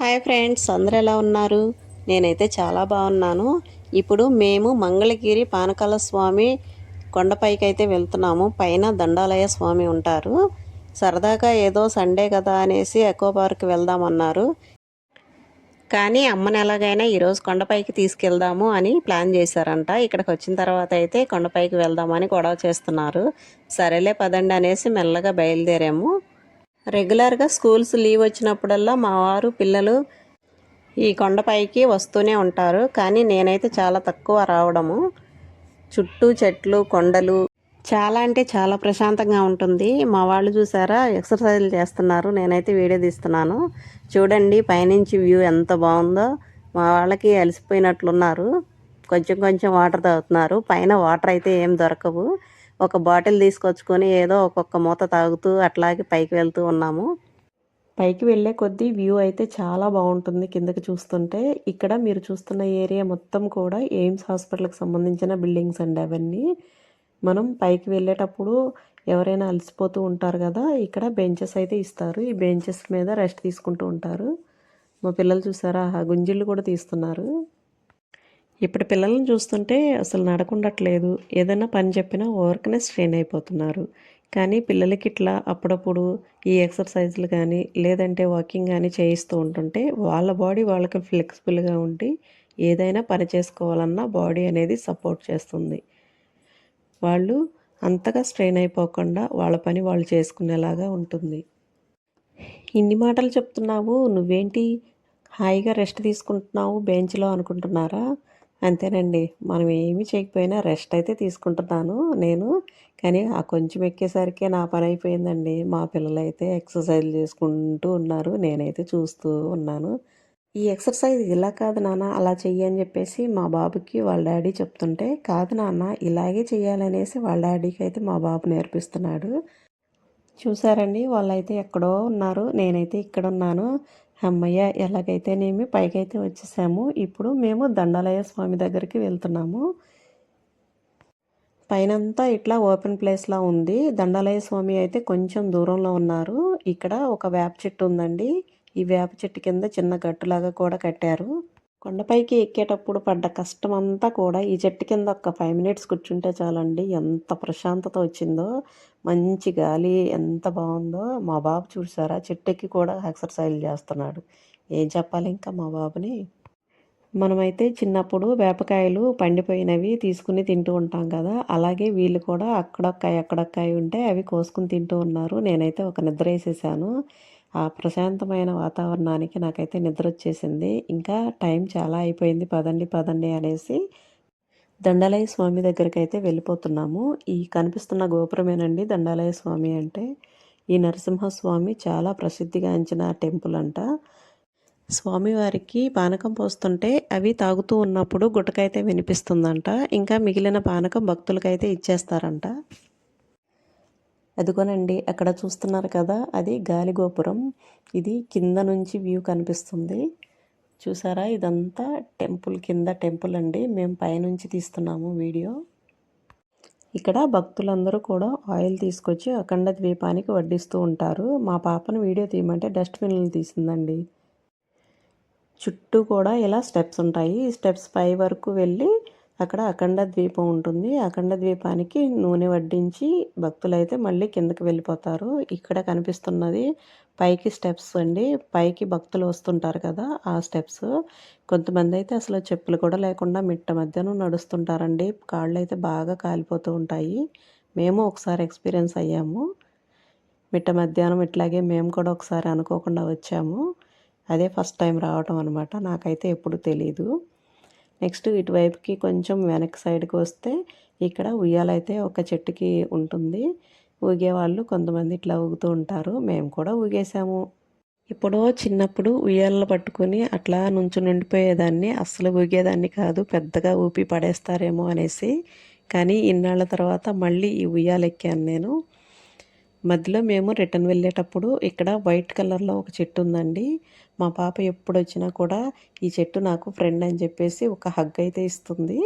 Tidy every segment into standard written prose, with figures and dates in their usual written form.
Hi friends, అందరూ ఎలా ఉన్నారు? నేనైతే చాలా బాగున్నాను. ఇప్పుడు మేము మంగళగిరి పానకాల స్వామి కొండపైకి అయితే వెళ్తున్నాము. పైన దండాలయ స్వామి ఉంటారు. సరదాగా ఏదో సండే కదా అనేసి ఎకో పార్క్ వెళ్దామన్నారు. కానీ అమ్మని ఎలాగైనా ఈరోజు కొండపైకి తీసుకెళ్దాము అని ప్లాన్ చేశారంట. ఇక్కడికి వచ్చిన తర్వాత అయితే కొండపైకి వెళ్దామని గొడవ చేస్తున్నారు. సరేలే పదండి అనేసి మెల్లగా బయలుదేరాము. రెగ్యులర్గా స్కూల్స్ లీవ్ వచ్చినప్పుడల్లా మా వారు పిల్లలు ఈ కొండపైకి వస్తూనే ఉంటారు. కానీ నేనైతే చాలా తక్కువ రావడము. చుట్టూ చెట్లు, కొండలు చాలా అంటే చాలా ప్రశాంతంగా ఉంటుంది. మా వాళ్ళు చూసారా ఎక్సర్సైజ్లు చేస్తున్నారు. నేనైతే వీడియో తీస్తున్నాను. చూడండి పైనుంచి వ్యూ ఎంత బాగుందో. మా వాళ్ళకి అలసిపోయినట్లున్నారు. కొంచెం కొంచెం వాటర్ తాగుతున్నారు. పైన వాటర్ అయితే ఏం దొరకవు. ఒక బాటిల్ తీసుకొచ్చుకొని ఏదో ఒక్కొక్క మూత తాగుతూ అట్లాగే పైకి వెళ్తూ ఉన్నాము. పైకి వెళ్ళే కొద్దీ వ్యూ అయితే చాలా బాగుంటుంది కిందకి చూస్తుంటే. ఇక్కడ మీరు చూస్తున్న ఏరియా మొత్తం కూడా ఎయిమ్స్ హాస్పిటల్కి సంబంధించిన బిల్డింగ్స్ అండి అవన్నీ. మనం పైకి వెళ్ళేటప్పుడు ఎవరైనా అలసిపోతూ ఉంటారు కదా, ఇక్కడ బెంచెస్ అయితే ఇస్తారు. ఈ బెంచెస్ మీద రెస్ట్ తీసుకుంటూ ఉంటారు. మా పిల్లలు చూసారా గుంజిళ్ళు కూడా తీస్తున్నారు. ఇప్పుడు పిల్లల్ని చూస్తుంటే అసలు నడకుండట్లేదు. ఏదైనా పని చెప్పినా వర్క్నే స్ట్రెయిన్ అయిపోతున్నారు. కానీ పిల్లలకి ఇట్లా అప్పుడప్పుడు ఈ ఎక్సర్సైజ్లు కానీ లేదంటే వాకింగ్ కానీ చేయిస్తూ ఉంటుంటే వాళ్ళ బాడీ వాళ్ళకి ఫ్లెక్సిబుల్గా ఉండి ఏదైనా పని చేసుకోవాలన్నా బాడీ అనేది సపోర్ట్ చేస్తుంది. వాళ్ళు అంతగా స్ట్రెయిన్ అయిపోకుండా వాళ్ళ పని వాళ్ళు చేసుకునేలాగా ఉంటుంది. ఇన్ని మాటలు చెప్తున్నావు, నువ్వేంటి హాయిగా రెస్ట్ తీసుకుంటున్నావు బెంచ్లో అనుకుంటున్నారా? అంతేనండి, మనం ఏమి చేయకపోయినా రెస్ట్ అయితే తీసుకుంటున్నాను నేను. కానీ ఆ కొంచెం ఎక్కేసరికి నా పని అయిపోయిందండి. మా పిల్లలైతే ఎక్సర్సైజ్ చేసుకుంటూ ఉన్నారు. నేనైతే చూస్తూ ఉన్నాను. ఈ ఎక్సర్సైజ్ ఇలా కాదు నాన్న అలా చెయ్యి అని చెప్పేసి మా బాబుకి వాళ్ళ డాడీ చెప్తుంటే, కాదు నాన్న ఇలాగే చెయ్యాలనేసి వాళ్ళ డాడీకి అయితే మా బాబు నేర్పిస్తున్నాడు. చూసారండి వాళ్ళైతే ఎక్కడో ఉన్నారు, నేనైతే ఇక్కడ ఉన్నాను. అమ్మయ్య ఎలాగైతేనేమి పైకైతే వచ్చేసాము. ఇప్పుడు మేము దండాలయ స్వామి దగ్గరికి వెళ్తున్నాము. పైనంతా ఇట్లా ఓపెన్ ప్లేస్లా ఉంది. దండాలయ స్వామి అయితే కొంచెం దూరంలో ఉన్నారు. ఇక్కడ ఒక వేప చెట్టు ఉందండి. ఈ వేప చెట్టు కింద చిన్న గట్టులాగా కూడా కట్టారు. కొండపైకి ఎక్కేటప్పుడు పడ్డ కష్టం అంతా కూడా ఈ చెట్టు కింద ఒక 5 మినిట్స్ కూర్చుంటే చాలండి. ఎంత ప్రశాంతత వచ్చిందో, మంచి గాలి ఎంత బాగుందో. మా బాబు చూసారా చెట్టు ఎక్కి కూడా ఎక్సర్సైజ్ చేస్తున్నాడు. ఏం చెప్పాలి ఇంకా మా బాబుని. మనమైతే చిన్నప్పుడు వేపకాయలు పండిపోయినవి తీసుకుని తింటూ ఉంటాం కదా, అలాగే వీళ్ళు కూడా అక్కడొక్కాయ అక్కడొక్కాయ ఉంటే అవి కోసుకుని తింటూ ఉన్నారు. నేనైతే ఒక నిద్ర వేసేసాను. ఆ ప్రశాంతమైన వాతావరణానికి నాకైతే నిద్ర వచ్చేసింది. ఇంకా టైం చాలా అయిపోయింది, పదండి పదండి అనేసి దండాలయ స్వామి దగ్గరికి అయితే వెళ్ళిపోతున్నాము. ఈ కనిపిస్తున్న గోపురమేనండి దండాలయ స్వామి అంటే. ఈ నరసింహస్వామి చాలా ప్రసిద్ధిగాంచిన టెంపుల్ అంట. స్వామివారికి పానకం పోస్తుంటే అవి తాగుతూ ఉన్నప్పుడు గుటకైతే వినిపిస్తుందంట. ఇంకా మిగిలిన పానకం భక్తులకైతే ఇచ్చేస్తారంట. అదిగోనండి అక్కడ చూస్తున్నారు కదా, అది గాలి గోపురం. ఇది కింద నుంచి వ్యూ కనిపిస్తుంది. చూసారా ఇదంతా టెంపుల్ కింద టెంపుల్ అండి. మేము పైనుంచి తీస్తున్నాము వీడియో. ఇక్కడ భక్తులందరూ కూడా ఆయిల్ తీసుకొచ్చి అఖండ ద్వీపానికి వడ్డిస్తూ ఉంటారు. మా పాపను వీడియో తీయమంటే డస్ట్బిన్లు తీసిందండి. చుట్టూ కూడా ఇలా స్టెప్స్ ఉంటాయి. ఈ స్టెప్స్ పై వరకు వెళ్ళి అక్కడ అఖండ ద్వీపం ఉంటుంది. అఖండ ద్వీపానికి నూనె వడ్డించి భక్తులైతే మళ్ళీ కిందకి వెళ్ళిపోతారు. ఇక్కడ కనిపిస్తున్నది పైకి స్టెప్స్ అండి. పైకి భక్తులు వస్తుంటారు కదా ఆ స్టెప్స్. కొంతమంది అయితే అసలు చెప్పులు కూడా లేకుండా మిట్ట మధ్యాహ్నం నడుస్తుంటారండి. కాళ్ళు అయితే బాగా కాలిపోతూ ఉంటాయి. మేము ఒకసారి ఎక్స్పీరియన్స్ అయ్యాము. మిట్ట మధ్యాహ్నం ఇట్లాగే మేము కూడా ఒకసారి అనుకోకుండా వచ్చాము. అదే ఫస్ట్ టైం రావటం అనమాట. నాకైతే ఎప్పుడు తెలీదు. నెక్స్ట్ ఇటువైపుకి కొంచెం వెనక్ సైడ్కి వస్తే ఇక్కడ ఉయ్యాలైతే ఒక చెట్టుకి ఉంటుంది. ఊగేవాళ్ళు కొంతమంది ఇట్లా ఊగుతూ ఉంటారు. మేము కూడా ఊగేసాము. ఎప్పుడో చిన్నప్పుడు ఉయ్యాలను పట్టుకొని అట్లా నుండిపోయేదాన్ని. అస్సలు ఊగేదాన్ని కాదు, పెద్దగా ఊపి పడేస్తారేమో అనేసి. కానీ ఇన్నాళ్ళ తర్వాత మళ్ళీ ఈ ఉయ్యాలెక్కాను నేను. మధ్యలో మేము రిటర్న్ వెళ్ళేటప్పుడు ఇక్కడ వైట్ కలర్లో ఒక చెట్టు ఉందండి. మా పాప ఎప్పుడు వచ్చినా కూడా ఈ చెట్టు నాకు ఫ్రెండ్ అని చెప్పేసి ఒక హగ్ అయితే ఇస్తుంది.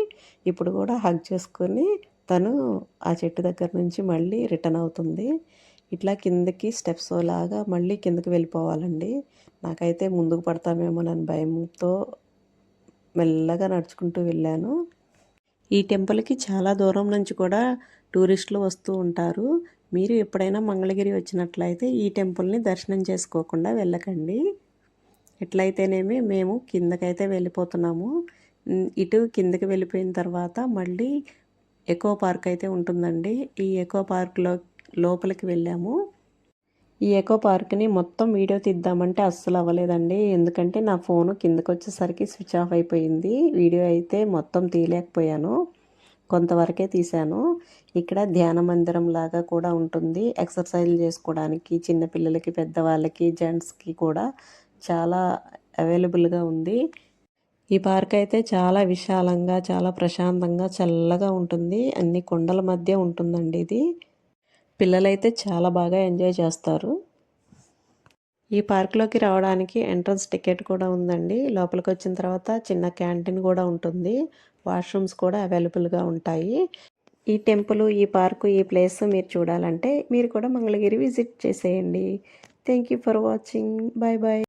ఇప్పుడు కూడా హగ్ చేసుకొని తను ఆ చెట్టు దగ్గర నుంచి మళ్ళీ రిటర్న్ అవుతుంది. ఇట్లా కిందకి స్టెప్స్ లాగా మళ్ళీ కిందకి వెళ్ళిపోవాలండి. నాకైతే ముందుకు పడతామేమోనని భయంతో మెల్లగా నడుచుకుంటూ వెళ్ళాను. ఈ టెంపుల్‌కి చాలా దూరం నుంచి కూడా టూరిస్టులు వస్తూ ఉంటారు. మీరు ఎప్పుడైనా మంగళగిరి వచ్చినట్లయితే ఈ టెంపుల్‌ని దర్శనం చేసుకోకుండా వెళ్ళకండి. ఎట్లయితేనేమి మేము కిందకైతే వెళ్ళిపోతున్నాము. ఇటు కిందకి వెళ్ళిపోయిన తర్వాత మళ్ళీ ఎకో పార్క్ అయితే ఉంటుందండి. ఈ ఎకో పార్క్‌లో లోపలికి వెళ్ళాము. ఈ ఎకో పార్క్‌ని మొత్తం వీడియో తీద్దామంటే అస్సలు అవ్వలేదండి. ఎందుకంటే నా ఫోను కిందకొచ్చేసరికి స్విచ్ ఆఫ్ అయిపోయింది. వీడియో అయితే మొత్తం తీయలేకపోయాను. కొంతవరకే తీశాను. ఇక్కడ ధ్యాన మందిరం లాగా కూడా ఉంటుంది. ఎక్సర్సైజ్‌లు చేసుకోవడానికి చిన్నపిల్లలకి, పెద్దవాళ్ళకి, జెంట్స్‌కి కూడా చాలా అవైలబుల్‌గా ఉంది. ఈ పార్క్ అయితే చాలా విశాలంగా, చాలా ప్రశాంతంగా, చల్లగా ఉంటుంది. అన్ని కొండల మధ్య ఉంటుందండి ఇది. పిల్లలైతే చాలా బాగా ఎంజాయ్ చేస్తారు. ఈ పార్క్‌లోకి రావడానికి ఎంట్రన్స్ టికెట్ కూడా ఉందండి. లోపలికొచ్చిన తర్వాత చిన్న క్యాంటీన్ కూడా ఉంటుంది. వాష్‌రూమ్స్ కూడా అవైలబుల్‌గా ఉంటాయి. ఈ టెంపుల్, ఈ పార్కు, ఈ ప్లేస్ మీరు చూడాలంటే మీరు కూడా మంగళగిరి విజిట్ చేసేయండి. Thank you for watching. Bye bye.